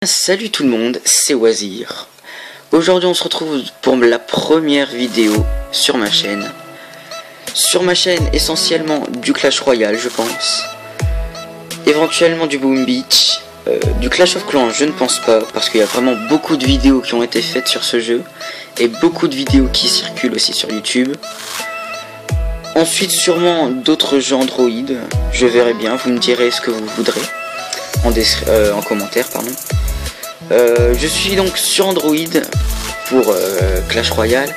Salut tout le monde, c'est Wazir. Aujourd'hui on se retrouve pour la première vidéo sur ma chaîne. Sur ma chaîne essentiellement du Clash Royale je pense. Éventuellement du Boom Beach. Du Clash of Clans je ne pense pas parce qu'il y a vraiment beaucoup de vidéos qui ont été faites sur ce jeu. Et beaucoup de vidéos qui circulent aussi sur YouTube. Ensuite sûrement d'autres jeux Android. Je verrai bien, vous me direz ce que vous voudrez en commentaire pardon. Je suis donc sur Android pour Clash Royale.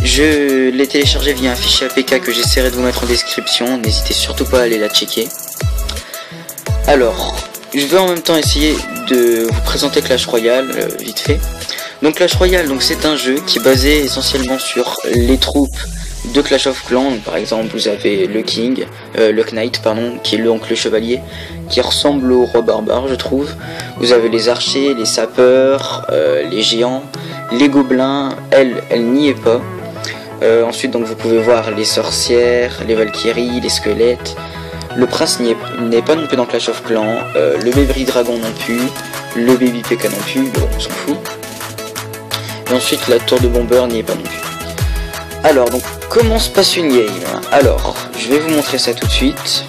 Je l'ai téléchargé via un fichier APK que j'essaierai de vous mettre en description. N'hésitez surtout pas à aller la checker. Alors, je vais en même temps essayer de vous présenter Clash Royale vite fait. Donc Clash Royale, c'est un jeu qui est basé essentiellement sur les troupes de Clash of Clans. Donc, par exemple, vous avez le King, le Knight pardon, qui est donc le chevalier, qui ressemble au roi barbare je trouve. Vous avez les archers, les sapeurs, les géants, les gobelins, elle n'y est pas. Ensuite donc vous pouvez voir les sorcières, les valkyries, les squelettes. Le prince n'est pas non plus dans Clash of Clans, le baby dragon non plus, le baby P.K. non plus, bon, on s'en fout. Et ensuite la tour de bomber n'y est pas non plus. Alors donc comment se passe une game? Alors je vais vous montrer ça tout de suite.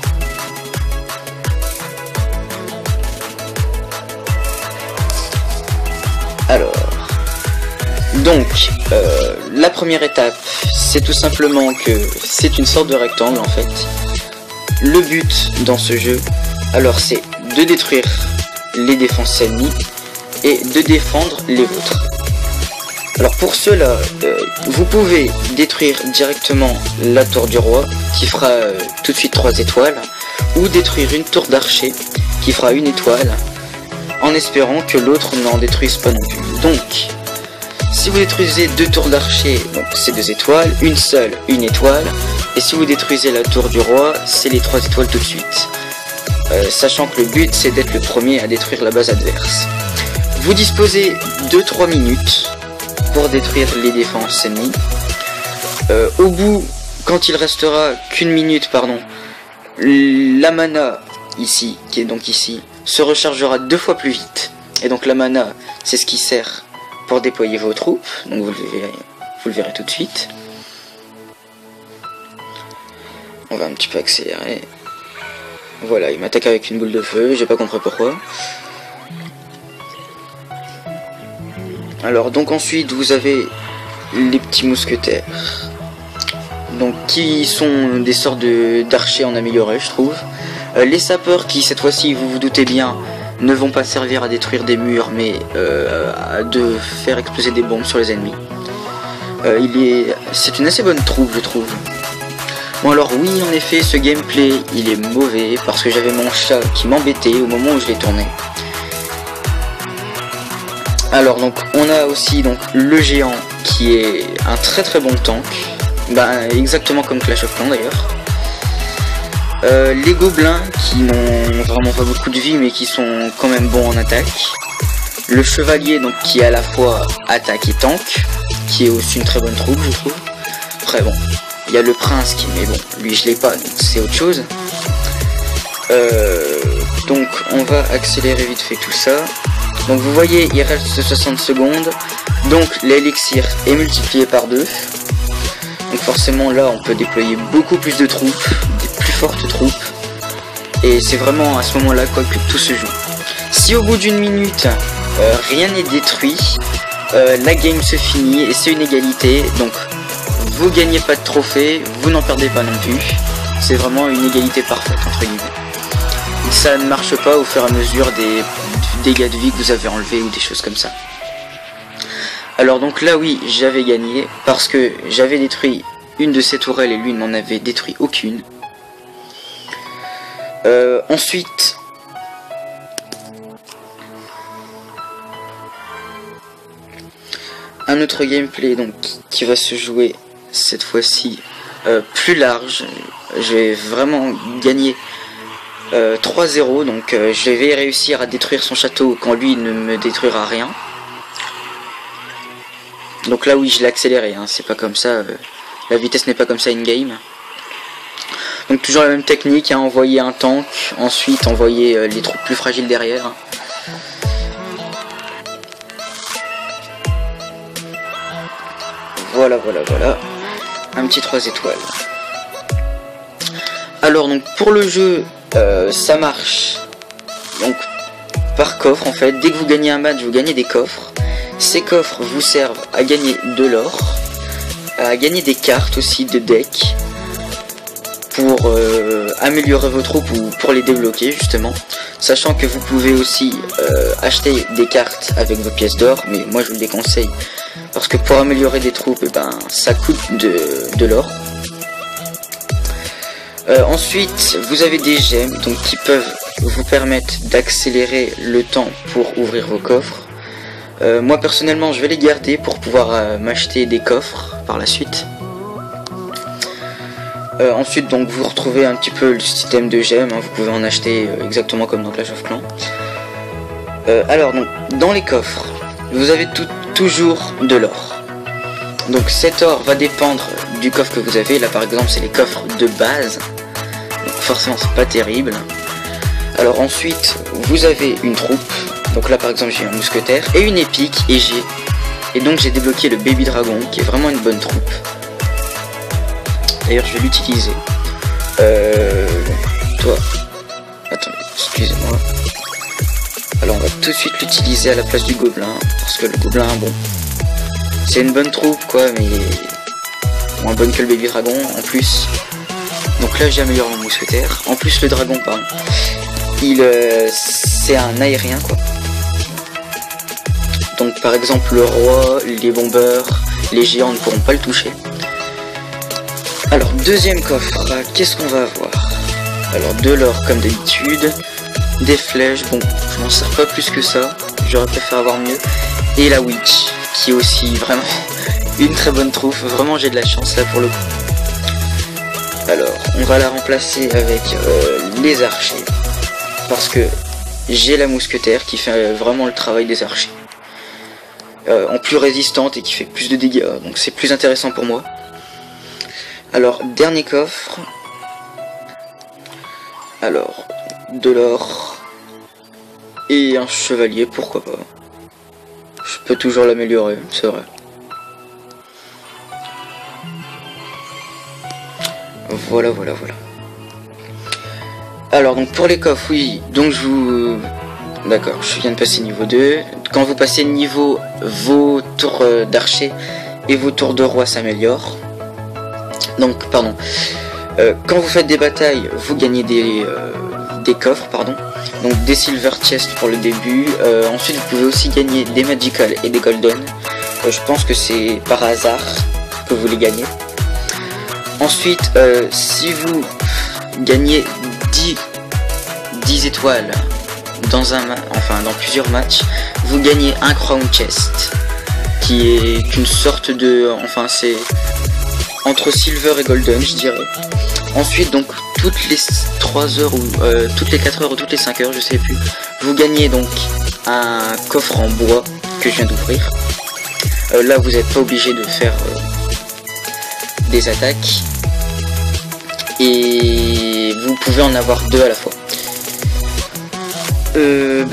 Alors, donc, la première étape, c'est tout simplement que c'est une sorte de rectangle en fait. Le but dans ce jeu, alors c'est de détruire les défenses ennemies et de défendre les vôtres. Alors pour cela, vous pouvez détruire directement la tour du roi qui fera tout de suite 3 étoiles, ou détruire une tour d'archer qui fera 1 étoile, en espérant que l'autre n'en détruise pas non plus. Donc, si vous détruisez 2 tours d'archer, donc c'est 2 étoiles, une seule, 1 étoile, et si vous détruisez la tour du roi, c'est les 3 étoiles tout de suite. Sachant que le but c'est d'être le premier à détruire la base adverse. Vous disposez de 3 minutes pour détruire les défenses ennemies. Au bout, quand il restera qu'une minute, pardon, la mana ici, qui est donc ici, se rechargera 2 fois plus vite. Et donc la mana, c'est ce qui sert pour déployer vos troupes. Donc vous le verrez tout de suite. On va un petit peu accélérer. Voilà, il m'attaque avec une boule de feu, j'ai pas compris pourquoi. Alors donc ensuite vous avez les petits mousquetaires. Donc qui sont des sortes d'archers en amélioré je trouve. Les sapeurs qui cette fois-ci vous vous doutez bien ne vont pas servir à détruire des murs mais de faire exploser des bombes sur les ennemis. C'est une assez bonne troupe je trouve. Bon alors oui en effet ce gameplay il est mauvais parce que j'avais mon chat qui m'embêtait au moment où je l'ai tourné. Alors donc on a aussi donc le géant qui est un très bon tank. Exactement comme Clash of Clans d'ailleurs. Les gobelins qui n'ont vraiment pas beaucoup de vie mais qui sont quand même bons en attaque. Le chevalier donc qui est à la fois attaque et tank, qui est aussi une très bonne troupe je trouve. Après bon, il y a le prince mais bon, lui je l'ai pas donc c'est autre chose. Donc on va accélérer vite fait tout ça. Donc vous voyez il reste 60 secondes. Donc l'élixir est multiplié par 2. Donc forcément là on peut déployer beaucoup plus de troupes, des plus fortes troupes. Et c'est vraiment à ce moment là quoi que tout se joue. Si au bout d'une minute rien n'est détruit, la game se finit et c'est une égalité. Donc vous gagnez pas de trophée, vous n'en perdez pas non plus. C'est vraiment une égalité parfaite entre guillemets. Ça ne marche pas au fur et à mesure des dégâts de vie que vous avez enlevés ou des choses comme ça. Alors donc là oui j'avais gagné parce que j'avais détruit une de ces tourelles et lui n'en avait détruit aucune. Ensuite un autre gameplay donc qui va se jouer cette fois-ci plus large. Je vais vraiment gagner 3-0 donc je vais réussir à détruire son château quand lui ne me détruira rien. Donc là oui je l'ai accéléré, hein, c'est pas comme ça, la vitesse n'est pas comme ça in game. Donc toujours la même technique, hein, envoyer un tank, ensuite envoyer les troupes plus fragiles derrière. Voilà. Un petit 3 étoiles. Alors donc pour le jeu, ça marche donc par coffre en fait. Dès que vous gagnez un match, vous gagnez des coffres. Ces coffres vous servent à gagner de l'or, à gagner des cartes aussi de deck pour améliorer vos troupes ou pour les débloquer justement. Sachant que vous pouvez aussi acheter des cartes avec vos pièces d'or, mais moi je vous le déconseille parce que pour améliorer des troupes, ça coûte de l'or. Ensuite, vous avez des gemmes donc qui peuvent vous permettre d'accélérer le temps pour ouvrir vos coffres. Moi personnellement, je vais les garder pour pouvoir m'acheter des coffres par la suite. Ensuite, donc vous retrouvez un petit peu le système de gemmes, hein, vous pouvez en acheter exactement comme dans Clash of Clans. Alors, donc, dans les coffres, vous avez toujours de l'or. Donc cet or va dépendre du coffre que vous avez. Là par exemple c'est les coffres de base, donc forcément c'est pas terrible. Alors ensuite vous avez une troupe, donc là par exemple j'ai un mousquetaire et une épique et donc j'ai débloqué le baby dragon qui est vraiment une bonne troupe. D'ailleurs je vais l'utiliser. Toi, attendez, excusez-moi. Alors on va tout de suite l'utiliser à la place du gobelin, parce que le gobelin, bon, c'est une bonne troupe quoi, mais moins bonne que le baby dragon en plus. Donc là j'améliore mon mousquetaire. En plus le dragon, pardon, c'est un aérien quoi. Donc par exemple le roi, les bombeurs, les géants ne pourront pas le toucher. Alors deuxième coffre, qu'est-ce qu'on va avoir? Alors de l'or comme d'habitude, des flèches, bon je m'en sers pas plus que ça, j'aurais préféré avoir mieux. Et la witch, qui est aussi vraiment une très bonne troupe, vraiment j'ai de la chance là pour le coup. Alors on va la remplacer avec les archers, parce que j'ai la mousquetaire qui fait vraiment le travail des archers. En plus résistante et qui fait plus de dégâts, donc c'est plus intéressant pour moi. Alors dernier coffre, alors de l'or et un chevalier, pourquoi pas. Je peux toujours l'améliorer, c'est vrai. Voilà. Alors donc pour les coffres, oui, donc je vous... D'accord, je viens de passer niveau 2. Quand vous passez niveau, vos tours d'archer et vos tours de roi s'améliorent. Donc, pardon. Quand vous faites des batailles, vous gagnez des coffres, pardon. Donc des silver chests pour le début. Ensuite, vous pouvez aussi gagner des magical et des golden. Je pense que c'est par hasard que vous les gagnez. Ensuite, si vous gagnez 10 étoiles dans plusieurs matchs, vous gagnez un crown chest, qui est une sorte de, enfin c'est entre silver et golden je dirais. Ensuite donc toutes les 3 heures ou toutes les 4 heures ou toutes les 5 heures je sais plus, vous gagnez donc un coffre en bois que je viens d'ouvrir. Là vous n'êtes pas obligé de faire des attaques et vous pouvez en avoir 2 à la fois.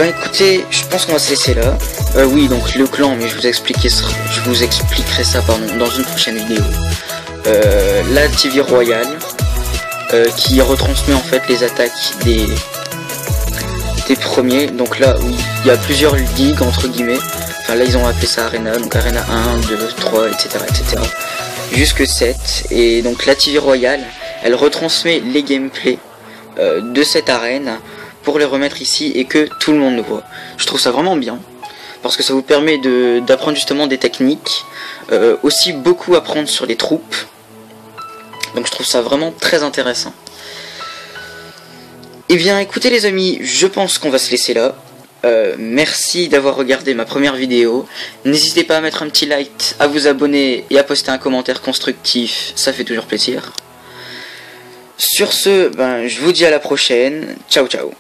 Écoutez, je pense qu'on va se laisser là. Oui, donc le clan, mais je vous expliquerai ça dans une prochaine vidéo. La TV Royale, qui retransmet en fait les attaques des premiers. Donc là, oui, il y a plusieurs ligues entre guillemets. Enfin là, ils ont appelé ça Arena, donc Arena 1, 2, 3, etc. Jusque 7. Et donc la TV Royale, elle retransmet les gameplays de cette arène pour les remettre ici et que tout le monde le voit. Je trouve ça vraiment bien parce que ça vous permet d'apprendre justement des techniques, aussi beaucoup apprendre sur les troupes, donc je trouve ça vraiment très intéressant. Et bien écoutez les amis, je pense qu'on va se laisser là. Merci d'avoir regardé ma première vidéo. N'hésitez pas à mettre un petit like, à vous abonner et à poster un commentaire constructif, ça fait toujours plaisir. Sur ce, je vous dis à la prochaine. Ciao ciao.